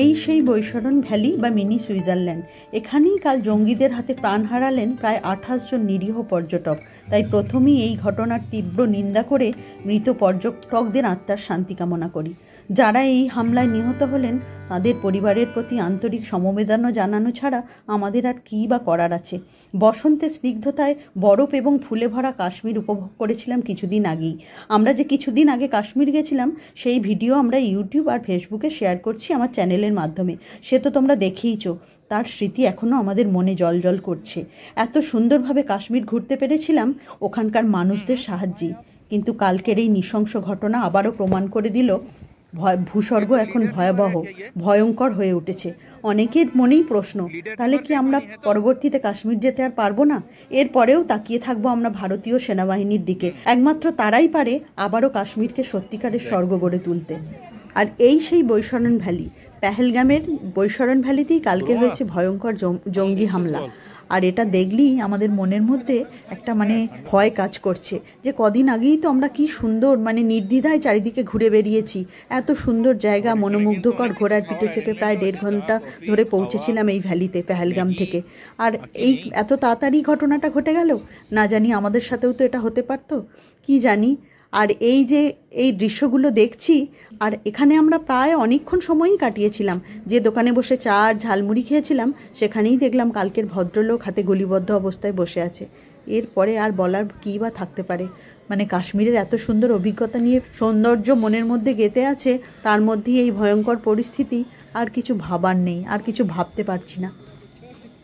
এই সেই বৈশরণ ভ্যালি বা মিনি সুইজারল্যান্ড। এখানেই কাল জঙ্গিদের হাতে প্রাণ হারালেন প্রায় 28 জন নিরীহ পর্যটক। তাই প্রথমেই এই ঘটনার তীব্র নিন্দা করে মৃত পর্যটকদের আত্মার শান্তি কামনা করি। যারা এই হামলায় নিহত হলেন তাদের পরিবারের প্রতি আন্তরিক সমবেদনা জানানো ছাড়া আমাদের আর কী বা করার আছে। বসন্তের স্নিগ্ধতায় বরফ এবং ফুলে ভরা কাশ্মীর উপভোগ করেছিলাম কিছুদিন আগেই। আমরা যে কিছুদিন আগে কাশ্মীর গেছিলাম সেই ভিডিও আমরা ইউটিউব আর ফেসবুকে শেয়ার করছি আমার চ্যানেলের মাধ্যমে। সে তো তোমরা দেখেইছো। তার স্মৃতি এখনও আমাদের মনে জলজল করছে। এত সুন্দরভাবে কাশ্মীর ঘুরতে পেরেছিলাম ওখানকার মানুষদের সাহায্যে। কিন্তু কালকের এই নৃশংস ঘটনা আবারও প্রমাণ করে দিল ভূস্বর্গ এখন ভয়াবহ, ভয়ঙ্কর হয়ে উঠেছে। অনেকের মনেই প্রশ্ন, তাহলে কি আমরা পরবর্তীতে কাশ্মীর যেতে আর পারবো না? এরপরেও তাকিয়ে থাকবো আমরা ভারতীয় সেনাবাহিনীর দিকে। একমাত্র তারাই পারে আবারও কাশ্মীরকে সত্যিকারের স্বর্গ গড়ে তুলতে। আর এই সেই বৈশরণ ভ্যালি, পেহেলগামের বৈশরণ ভ্যালিতেই কালকে হয়েছে ভয়ঙ্কর জঙ্গি হামলা। আর এটা দেখলেই আমাদের মনের মধ্যে একটা ভয় কাজ করছে যে কদিন আগেই তো আমরা কি সুন্দর নির্দ্বিধায় চারিদিকে ঘুরে বেরিয়েছি। এত সুন্দর জায়গা, মনোমুগ্ধকর, ঘোড়ার পিঠে চেপে প্রায় 1.5 ঘন্টা ধরে পৌঁছেছিলাম এই ভ্যালিতে পেহেলগাম থেকে। আর এই এত তাড়াতাড়ি ঘটনাটা ঘটে গেল। না জানি আমাদের সাথেও তো এটা হতে পারতো, কি জানি। আর এই যে এই দৃশ্যগুলো দেখছি, আর এখানে আমরা প্রায় অনেকক্ষণ সময়ই কাটিয়েছিলাম। যে দোকানে বসে চা আর ঝালমুড়ি খেয়েছিলাম সেখানেই দেখলাম কালকের ভদ্রলোক হাতে গুলিবদ্ধ অবস্থায় বসে আছে। এরপরে আর বলার কী বা থাকতে পারে। কাশ্মীরের এত সুন্দর অভিজ্ঞতা নিয়ে সৌন্দর্য মনের মধ্যে গেঁথে আছে, তার মধ্যেই এই ভয়ঙ্কর পরিস্থিতি। আর কিছু ভাবার নেই, আর কিছু ভাবতে পারছি না।